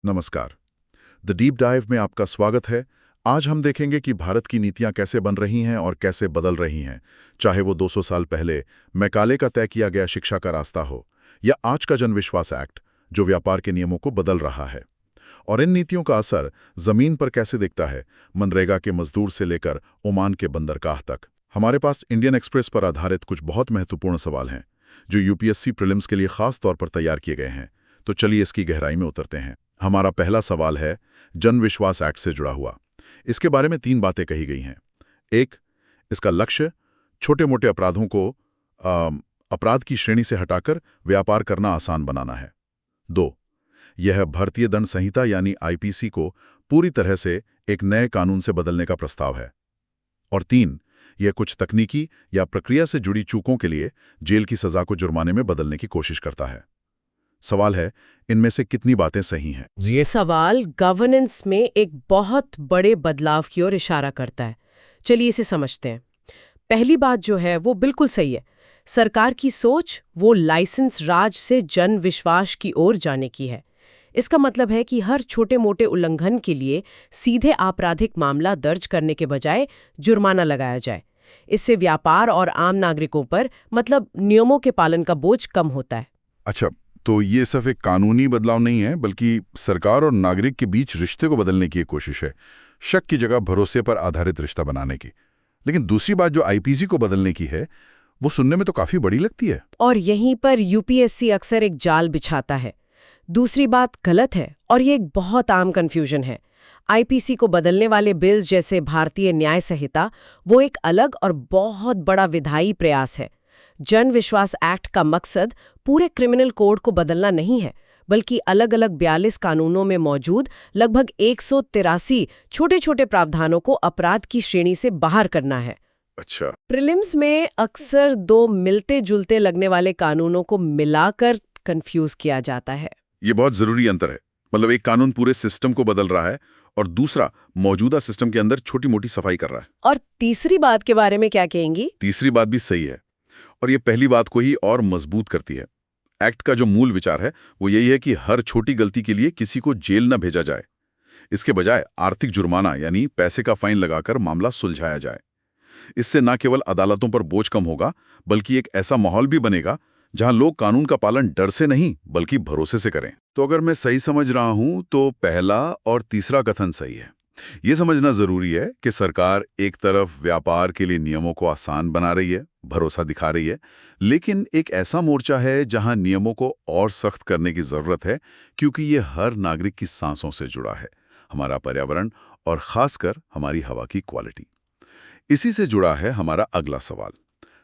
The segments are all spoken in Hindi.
नमस्कार। द डीप डाइव में आपका स्वागत है। आज हम देखेंगे कि भारत की नीतियां कैसे बन रही हैं और कैसे बदल रही हैं, चाहे वो 200 साल पहले मैकाले का तय किया गया शिक्षा का रास्ता हो या आज का जनविश्वास एक्ट जो व्यापार के नियमों को बदल रहा है। और इन नीतियों का असर जमीन पर कैसे दिखता है, मनरेगा के मजदूर से लेकर ओमान के बंदरगाह तक। हमारे पास इंडियन एक्सप्रेस पर आधारित कुछ बहुत महत्वपूर्ण सवाल हैं जो यूपीएससी प्रीलिम्स के लिए खास तौर पर तैयार किए गए हैं। तो चलिए इसकी गहराई में उतरते हैं। हमारा पहला सवाल है जनविश्वास एक्ट से जुड़ा हुआ। इसके बारे में 3 बातें कही गई हैं। 1, इसका लक्ष्य छोटे मोटे अपराधों को अपराध की श्रेणी से हटाकर व्यापार करना आसान बनाना है। 2, यह भारतीय दंड संहिता यानी आईपीसी को पूरी तरह से एक नए कानून से बदलने का प्रस्ताव है। और 3, यह कुछ तकनीकी या प्रक्रिया से जुड़ी चूकों के लिए जेल की सजा को जुर्माने में बदलने की कोशिश करता है। सवाल है, इनमें से कितनी बातें सही हैं? ये सवाल गवर्नेंस में एक बहुत बड़े बदलाव की ओर इशारा करता है। चलिए इसे समझते हैं। पहली बात जो है वो बिल्कुल सही है। सरकार की सोच वो लाइसेंस राज से जन विश्वास की ओर जाने की है। इसका मतलब है कि हर छोटे मोटे उल्लंघन के लिए सीधे आपराधिक मामला दर्ज करने के बजाय जुर्माना लगाया जाए। इससे व्यापार और आम नागरिकों पर मतलब नियमों के पालन का बोझ कम होता है। अच्छा, तो ये सिर्फ एक कानूनी बदलाव नहीं है, बल्कि सरकार और नागरिक के बीच रिश्ते को बदलने की एक कोशिश है, शक की जगह भरोसे पर आधारित रिश्ता बनाने की। लेकिन दूसरी बात जो आईपीसी को बदलने की है, वो सुनने में तो काफी बड़ी लगती है। और यहीं पर यूपीएससी अक्सर एक जाल बिछाता है। दूसरी बात गलत है और ये एक बहुत आम कंफ्यूजन है। आईपीसी को बदलने वाले बिल्स जैसे भारतीय न्याय संहिता वो एक अलग और बहुत बड़ा विधायी प्रयास है। जन विश्वास एक्ट का मकसद पूरे क्रिमिनल कोड को बदलना नहीं है, बल्कि अलग अलग 42 कानूनों में मौजूद लगभग 183 छोटे छोटे प्रावधानों को अपराध की श्रेणी से बाहर करना है। अच्छा। प्रीलिम्स में अक्सर 2 मिलते जुलते लगने वाले कानूनों को मिलाकर कंफ्यूज किया जाता है। ये बहुत जरूरी अंतर है। मतलब एक कानून पूरे सिस्टम को बदल रहा है और दूसरा मौजूदा सिस्टम के अंदर छोटी मोटी सफाई कर रहा है। और तीसरी बात के बारे में क्या कहेंगी? तीसरी बात भी सही है और ये पहली बात को ही और मजबूत करती है। एक्ट का जो मूल विचार है वो यही है कि हर छोटी गलती के लिए किसी को जेल न भेजा जाए। इसके बजाय आर्थिक जुर्माना यानी पैसे का फाइन लगाकर मामला सुलझाया जाए। इससे न केवल अदालतों पर बोझ कम होगा, बल्कि एक ऐसा माहौल भी बनेगा जहां लोग कानून का पालन डर से नहीं बल्कि भरोसे से करें। तो अगर मैं सही समझ रहा हूं तो पहला और तीसरा कथन सही है। ये समझना जरूरी है कि सरकार एक तरफ व्यापार के लिए नियमों को आसान बना रही है, भरोसा दिखा रही है, लेकिन एक ऐसा मोर्चा है जहां नियमों को और सख्त करने की जरूरत है, क्योंकि ये हर नागरिक की सांसों से जुड़ा है, हमारा पर्यावरण और खासकर हमारी हवा की क्वालिटी। इसी से जुड़ा है हमारा अगला सवाल।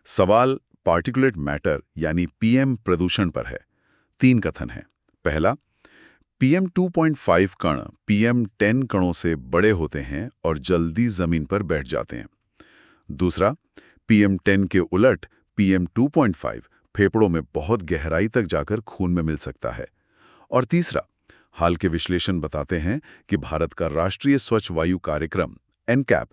सवाल पार्टिकुलेट मैटर यानी पीएम प्रदूषण पर है। 3 कथन हैं। पहला, पीएम 2.5 कण पीएम 10 कणों से बड़े होते हैं और जल्दी जमीन पर बैठ जाते हैं। दूसरा, पीएम 10 के उलट पीएम 2.5 फेफड़ों में बहुत गहराई तक जाकर खून में मिल सकता है। और तीसरा, हाल के विश्लेषण बताते हैं कि भारत का राष्ट्रीय स्वच्छ वायु कार्यक्रम एनकैप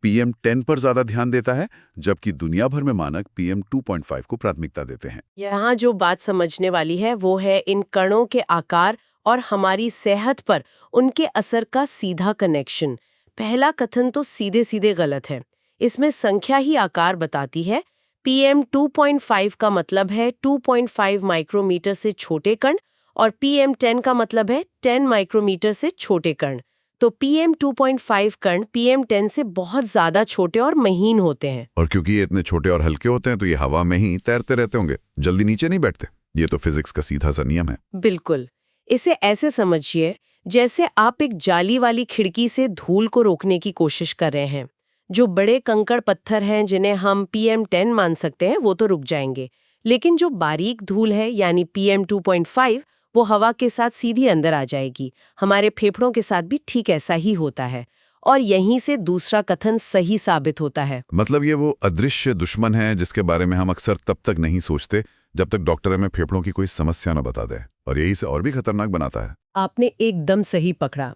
पीएम 10 पर ज्यादा ध्यान देता है, जबकि दुनिया भर में मानक पीएम 2.5 को प्राथमिकता देते हैं। यहाँ जो बात समझने वाली है वो है इन कणों के आकार और हमारी सेहत पर उनके असर का सीधा कनेक्शन। पहला कथन तो सीधे सीधे गलत है। इसमें संख्या ही आकार बताती है। पीएम 2.5 का मतलब है 2.5 माइक्रोमीटर से छोटे कण और पीएम 10 का मतलब है 10 माइक्रोमीटर से छोटे कण। तो पीएम 2.5 कण पीएम 10 से बहुत ज्यादा छोटे और महीन होते हैं। और क्योंकि ये इतने छोटे और हल्के होते हैं तो ये हवा में ही तैरते रहते होंगे, जल्दी नीचे नहीं बैठते। ये तो फिजिक्स का सीधा सा नियम है। बिल्कुल। इसे ऐसे समझिए जैसे आप एक जाली वाली खिड़की से धूल को रोकने की कोशिश कर रहे हैं। जो बड़े कंकड़ पत्थर हैं जिन्हें हम पीएम 10 मान सकते हैं वो तो रुक जाएंगे, लेकिन जो बारीक धूल है यानी पीएम 2.5 वो हवा के साथ सीधी अंदर आ जाएगी। हमारे फेफड़ों के साथ भी ठीक ऐसा ही होता है और यहीं से दूसरा कथन सही साबित होता है। मतलब ये वो अदृश्य दुश्मन है जिसके बारे में हम अक्सर तब तक नहीं सोचते जब तक डॉक्टर हमें फेफड़ों की कोई समस्या न बता दे, और यही से और भी खतरनाक बनाता है। आपने एकदम सही पकड़ा।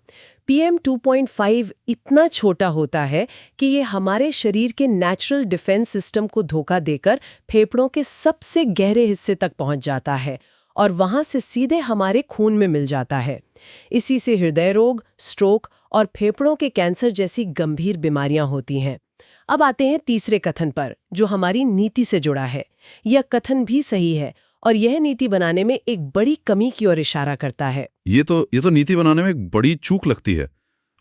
पीएम 2.5 इतना छोटा होता है कि ये हमारे शरीर के नेचुरल डिफेंस सिस्टम को धोखा देकर फेफड़ों के सबसे गहरे हिस्से तक पहुंच जाता है और वहां से सीधे हमारे खून में मिल जाता है। इसी से हृदय रोग, स्ट्रोक और फेफड़ों के कैंसर जैसी गंभीर बीमारियां होती हैं। अब आते हैं तीसरे कथन पर, जो हमारी नीति से जुड़ा है। यह कथन भी सही है और यह नीति बनाने में एक बड़ी कमी की ओर इशारा करता है। ये तो नीति बनाने में एक बड़ी चूक लगती है।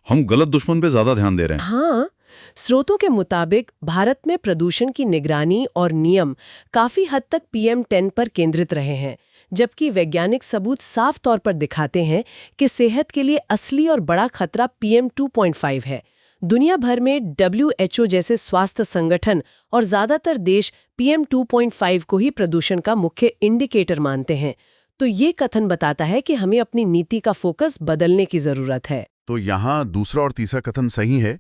हम गलत दुश्मन पे ज्यादा ध्यान दे रहे हैं। हाँ, स्रोतों के मुताबिक भारत में प्रदूषण की निगरानी और नियम काफी हद तक PM10 पर केंद्रित रहे हैं, जबकि वैज्ञानिक सबूत साफ तौर पर दिखाते हैं कि सेहत के लिए असली और बड़ा खतरा PM2.5 है। दुनिया भर में WHO जैसे स्वास्थ्य संगठन और ज्यादातर देश PM2.5 को ही प्रदूषण का मुख्य इंडिकेटर मानते हैं। तो ये कथन बताता है कि हमें अपनी नीति का फोकस बदलने की जरूरत है। तो यहाँ दूसरा और तीसरा कथन सही है।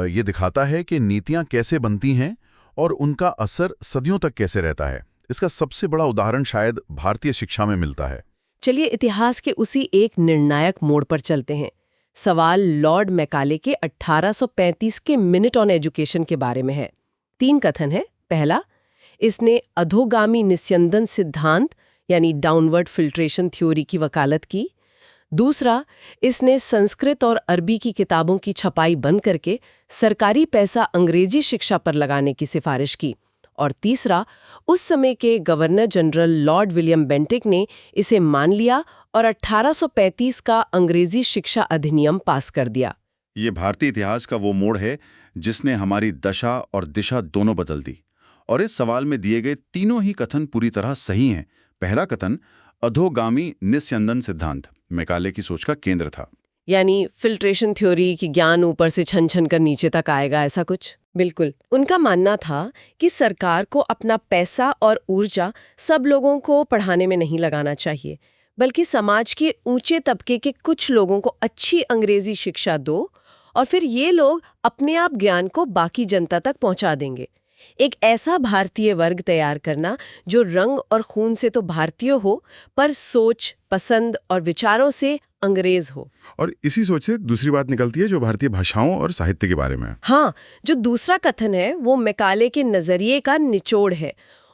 ये दिखाता है कि नीतियाँ कैसे बनती हैं और उनका असर सदियों तक कैसे रहता है। इसका सबसे बड़ा उदाहरण शायद भारतीय शिक्षा में मिलता है। चलिए इतिहास के उसी एक निर्णायक मोड़ पर चलते हैं। सवाल लॉर्ड मैकाले के 1835 के मिनट ऑन एजुकेशन के बारे में है। 3 कथन है। पहला, इसने अधोगामी निस्यंदन सिद्धांत यानी डाउनवर्ड फिल्ट्रेशन थ्योरी की वकालत की। दूसरा, इसने संस्कृत और अरबी की किताबों की छपाई बंद करके सरकारी पैसा अंग्रेजी शिक्षा पर लगाने की सिफारिश की। और तीसरा, उस समय के governor general lord William Bentinck ने इसे मान लिया और 1835 का अंग्रेजी शिक्षा अधिनियम पास कर दिया। ये भारतीय इतिहास का वो मोड़ है जिसने हमारी दशा और दिशा दोनों बदल दी। और इस सवाल में दिए गए तीनों ही कथन पूरी तरह सही हैं। पहला कथन, अधोगामी निस्यंदन सिद्धांत, मैकाले की सोच का केंद्र था। यानी फिल्ट्रेशन थ्योरी की ज्ञान ऊपर से छन छन कर नीचे तक आएगा, ऐसा कुछ। बिल्कुल, उनका मानना था कि सरकार को अपना पैसा और ऊर्जा सब लोगों को पढ़ाने में नहीं लगाना चाहिए, बल्कि समाज के ऊंचे तबके के कुछ लोगों को अच्छी अंग्रेजी शिक्षा दो और फिर ये लोग अपने आप ज्ञान को बाकी जनता तक पहुंचा देंगे। एक ऐसा भारतीय वर्ग तैयार करना जो रंग और खून से तो भारतीय हो, पर सोच, पसंद और विचारों से अंग्रेज हो। और इसी सोच से दूसरी बात निकलती है जो भारतीय भाषाओं और साहित्य के बारे में है। हाँ, जो दूसरा कथन है वो मैकाले के नजरिए का निचोड़ है।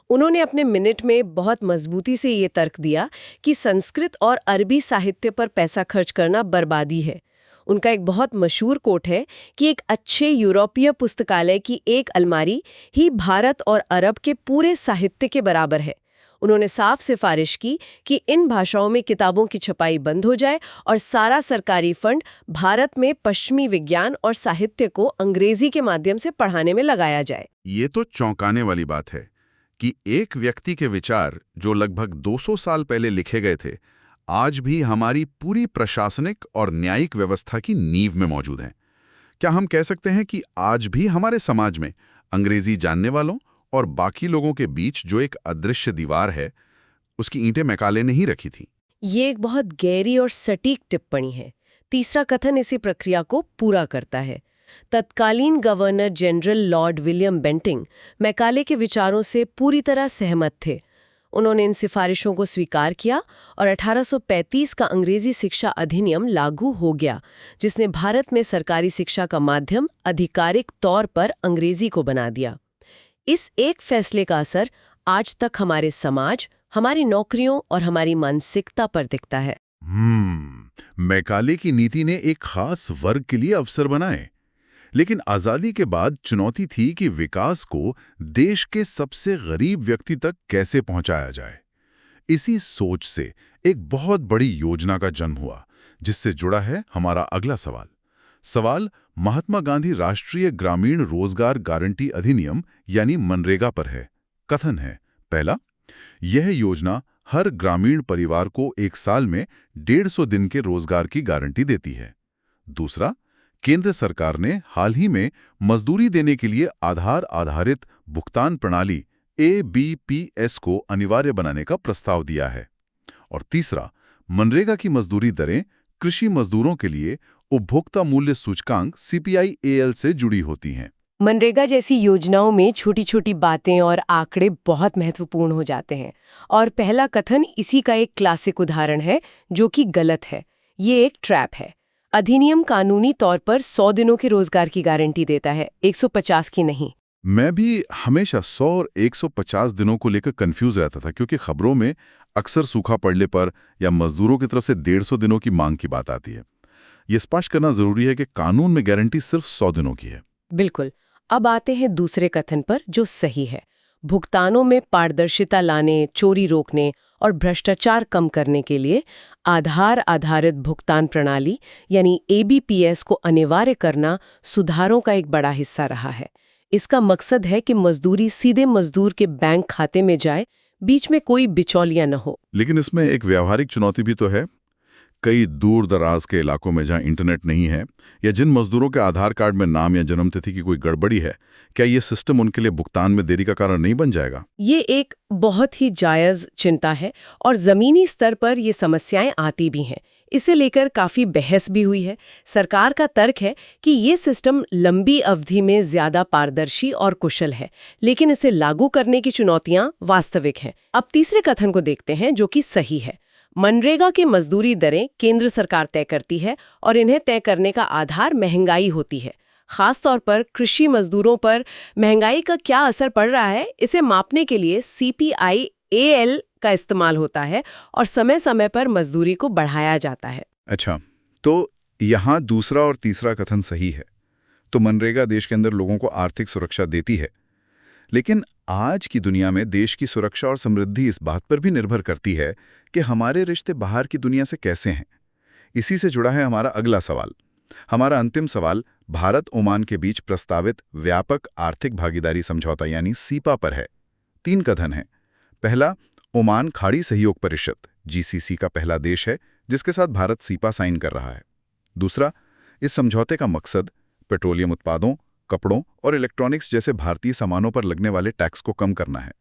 उन्होंने अपने मिनट में बहुत मजबूती से ये तर्क दिया कि संस्कृत और अरबी साहित्य पर पैसा खर्च करना बर्बादी है। उनका एक बहुत मशहूर कोट है कि एक अच्छे यूरोपीय पुस्तकालय की एक अलमारी ही भारत और अरब के पूरे साहित्य के बराबर है। उन्होंने साफ सिफारिश की कि इन भाषाओं में किताबों की छपाई बंद हो जाए और सारा सरकारी फंड भारत में पश्चिमी विज्ञान और साहित्य को अंग्रेजी के माध्यम से पढ़ाने में लगाया जाए। ये तो चौंकाने वाली बात है कि एक व्यक्ति के विचार जो लगभग 200 साल पहले लिखे गए थे, आज भी हमारी पूरी प्रशासनिक और न्यायिक व्यवस्था की नींव में मौजूद हैं। क्या हम कह सकते हैं कि आज भी हमारे समाज में अंग्रेजी जानने वालों और बाकी लोगों के बीच जो एक अदृश्य दीवार है, उसकी ईंटें मैकाले ने ही रखी थी? ये एक बहुत गहरी और सटीक टिप्पणी है। तीसरा कथन इसी प्रक्रिया को पूरा करता है। तत्कालीन governor general lord William Bentinck Macaulay के विचारों से पूरी तरह सहमत थे। उन्होंने इन सिफारिशों को स्वीकार किया और 1835 का अंग्रेजी शिक्षा अधिनियम लागू हो गया, जिसने भारत में सरकारी शिक्षा का माध्यम आधिकारिक तौर पर अंग्रेजी को बना दिया। इस एक फैसले का असर आज तक हमारे समाज, हमारी नौकरियों और हमारी मानसिकता पर दिखता है। मैकाले की नीति ने एक खास वर्ग के लिए अवसर बनाए, लेकिन आजादी के बाद चुनौती थी कि विकास को देश के सबसे गरीब व्यक्ति तक कैसे पहुंचाया जाए। इसी सोच से एक बहुत बड़ी योजना का जन्म हुआ, जिससे जुड़ा है हमारा अगला सवाल महात्मा गांधी राष्ट्रीय ग्रामीण रोजगार गारंटी अधिनियम यानी मनरेगा पर है। कथन है, पहला, यह योजना हर ग्रामीण परिवार को 1 साल में 150 दिन के रोजगार की गारंटी देती है। दूसरा, केंद्र सरकार ने हाल ही में मजदूरी देने के लिए आधार आधारित भुगतान प्रणाली ABPS को अनिवार्य बनाने का प्रस्ताव दिया है। और तीसरा, मनरेगा की मजदूरी दरें कृषि मजदूरों के लिए उपभोक्ता मूल्य सूचकांक CPI-AL से जुड़ी होती हैं। मनरेगा जैसी योजनाओं में छोटी छोटी बातें और आंकड़े बहुत महत्वपूर्ण हो जाते हैं, और पहला कथन इसी का एक क्लासिक उदाहरण है जो कि गलत है। ये एक ट्रैप है। अधिनियम कानूनी तौर पर 100 दिनों के रोजगार की गारंटी देता है, 150 की नहीं। मैं भी हमेशा 100 और 150 दिनों को लेकर कंफ्यूज रहता था, क्योंकि खबरों में अक्सर सूखा पड़ने पर या मजदूरों की तरफ से 150 दिनों की मांग की बात आती है। ये स्पष्ट करना जरूरी है कि कानून में गारंटी सिर्फ 100 दिनों की है। बिल्कुल। अब आते हैं दूसरे कथन पर जो सही है। भुगतानों में पारदर्शिता लाने, चोरी रोकने और भ्रष्टाचार कम करने के लिए आधार आधारित भुगतान प्रणाली यानी एबीपीएस को अनिवार्य करना सुधारों का एक बड़ा हिस्सा रहा है। इसका मकसद है कि मजदूरी सीधे मजदूर के बैंक खाते में जाए, बीच में कोई बिचौलियां न हो। लेकिन इसमें एक व्यावहारिक चुनौती भी तो है। कई दूर दराज के इलाकों में जहां इंटरनेट नहीं है या जिन मजदूरों के आधार कार्ड में नाम या जन्मतिथि की कोई गड़बड़ी है, क्या ये सिस्टम उनके लिए भुगतान में देरी का कारण नहीं बन जाएगा? ये एक बहुत ही जायज़ चिंता है और ज़मीनी स्तर पर ये समस्याएं आती भी हैं। इसे लेकर काफ़ी बहस भी हुई है। सरकार का तर्क है कि ये सिस्टम लंबी अवधि में ज़्यादा पारदर्शी और कुशल है, लेकिन इसे लागू करने की चुनौतियां वास्तविक हैं। अब तीसरे कथन को देखते हैं जो कि सही है। मनरेगा की मजदूरी दरें केंद्र सरकार तय करती है और इन्हें तय करने का आधार महंगाई होती है। खास तौर पर कृषि मजदूरों पर महंगाई का क्या असर पड़ रहा है, इसे मापने के लिए CPI-AL का इस्तेमाल होता है और समय समय पर मजदूरी को बढ़ाया जाता है। अच्छा, तो यहाँ दूसरा और तीसरा कथन सही है। तो मनरेगा देश के अंदर लोगों को आर्थिक सुरक्षा देती है, लेकिन आज की दुनिया में देश की सुरक्षा और समृद्धि इस बात पर भी निर्भर करती है कि हमारे रिश्ते बाहर की दुनिया से कैसे हैं। इसी से जुड़ा है हमारा अगला सवाल। हमारा अंतिम सवाल भारत ओमान के बीच प्रस्तावित व्यापक आर्थिक भागीदारी समझौता यानी सीपा पर है। 3 कथन हैं। पहला, ओमान खाड़ी सहयोग परिषद GCC का पहला देश है जिसके साथ भारत सीपा साइन कर रहा है। दूसरा, इस समझौते का मकसद पेट्रोलियम उत्पादों, कपड़ों और इलेक्ट्रॉनिक्स जैसे भारतीय सामानों पर लगने वाले टैक्स को कम करना है।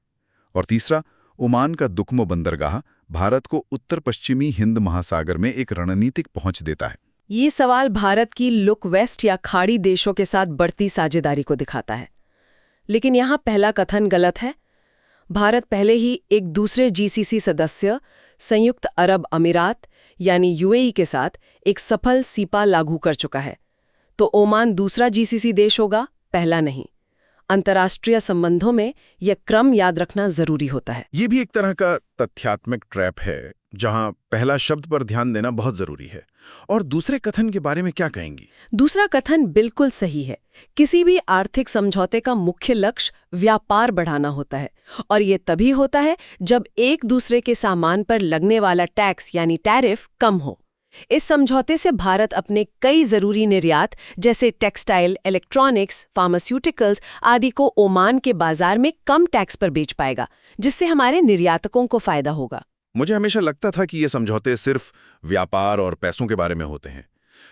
और तीसरा, ओमान का दुक्मो बंदरगाह भारत को उत्तर पश्चिमी हिंद महासागर में एक रणनीतिक पहुंच देता है। ये सवाल भारत की लुक वेस्ट या खाड़ी देशों के साथ बढ़ती साझेदारी को दिखाता है। लेकिन यहाँ पहला कथन गलत है। भारत पहले ही एक दूसरे GCC सदस्य संयुक्त अरब अमीरात यानी UAE के साथ एक सफल सीपा लागू कर चुका है। तो ओमान दूसरा GCC देश होगा, पहला नहीं। अंतर्राष्ट्रीय संबंधों में यह क्रम याद रखना जरूरी होता है। ये भी एक तरह का तथ्यात्मक ट्रैप है, जहां पहला शब्द पर ध्यान देना बहुत जरूरी है। और दूसरे कथन के बारे में क्या कहेंगी? दूसरा कथन बिल्कुल सही है। किसी भी आर्थिक समझौते का मुख्य लक्ष्य व्यापार बढ़ाना होता है, और ये तभी होता है जब एक दूसरे के सामान पर लगने वाला टैक्स यानी टैरिफ कम हो। इस समझौते से भारत अपने कई जरूरी निर्यात जैसे टेक्सटाइल, इलेक्ट्रॉनिक्स, फार्मास्यूटिकल्स आदि को ओमान के बाजार में कम टैक्स पर बेच पाएगा, जिससे हमारे निर्यातकों को फायदा होगा। मुझे हमेशा लगता था कि ये समझौते सिर्फ व्यापार और पैसों के बारे में होते हैं,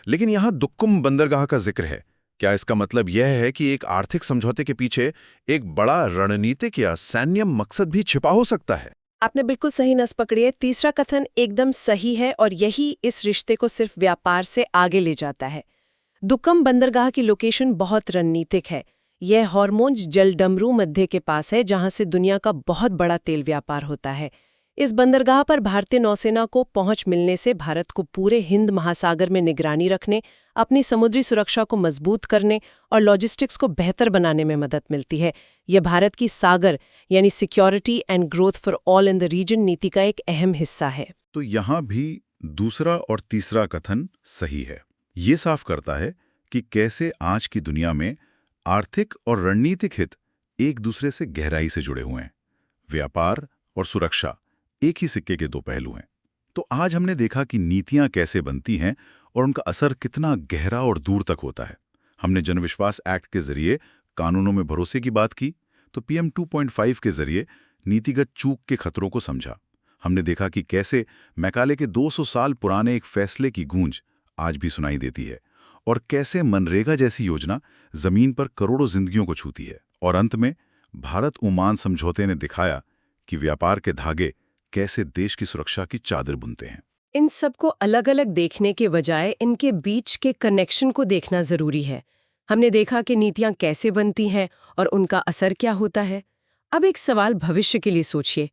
लेकिन यहाँ दुक्कुम बंदरगाह का जिक्र है। क्या इसका मतलब यह है कि एक आर्थिक समझौते के पीछे एक बड़ा रणनीतिक या सैन्य मकसद भी छिपा हो सकता है? आपने बिल्कुल सही नस पकड़ी है। तीसरा कथन एकदम सही है और यही इस रिश्ते को सिर्फ व्यापार से आगे ले जाता है। दुक्कम बंदरगाह की लोकेशन बहुत रणनीतिक है। यह हॉर्मोन्स जलडमरू मध्य के पास है, जहां से दुनिया का बहुत बड़ा तेल व्यापार होता है। इस बंदरगाह पर भारतीय नौसेना को पहुंच मिलने से भारत को पूरे हिंद महासागर में निगरानी रखने, अपनी समुद्री सुरक्षा को मजबूत करने और लॉजिस्टिक्स को बेहतर बनाने में मदद मिलती है। यह भारत की सागर यानी security and growth for all in the region नीति का एक अहम हिस्सा है। तो यहाँ भी दूसरा और तीसरा कथन सही है। ये साफ करता है कि कैसे आज की दुनिया में आर्थिक और रणनीतिक हित एक दूसरे से गहराई से जुड़े हुए हैं। व्यापार और सुरक्षा एक ही सिक्के के 2 पहलू हैं। तो आज हमने देखा कि नीतियां कैसे बनती हैं और उनका असर कितना गहरा और दूर तक होता है। हमने जनविश्वास एक्ट के जरिए कानूनों में भरोसे की बात की, तो PM 2.5 के जरिए नीतिगत चूक के खतरों को समझा। हमने देखा कि कैसे मैकाले के 200 साल पुराने एक फैसले की गूंज आज भी सुनाई देती है, और कैसे मनरेगा जैसी योजना जमीन पर करोड़ों जिंदगियों को छूती है। और अंत में भारत ओमान समझौते ने दिखाया कि व्यापार के धागे कैसे देश की सुरक्षा की चादर बुनते हैं। इन सबको अलग अलग देखने के बजाय इनके बीच के कनेक्शन को देखना जरूरी है। हमने देखा कि नीतियां कैसे बनती हैं और उनका असर क्या होता है। अब एक सवाल भविष्य के लिए सोचिए।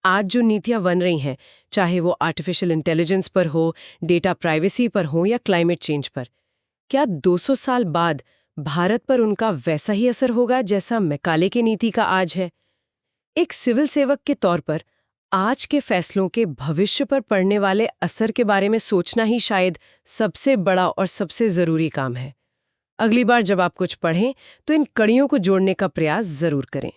आज जो नीतियां बन रही हैं, चाहे वो आर्टिफिशियल इंटेलिजेंस पर हो, डेटा प्राइवेसी पर हो या क्लाइमेट चेंज पर, क्या 200 साल बाद भारत पर उनका वैसा ही असर होगा जैसा मैकाले की नीति का आज है। एक सिविल सेवक के तौर पर आज के फैसलों के भविष्य पर पड़ने वाले असर के बारे में सोचना ही शायद सबसे बड़ा और सबसे जरूरी काम है। अगली बार जब आप कुछ पढ़ें तो इन कड़ियों को जोड़ने का प्रयास जरूर करें।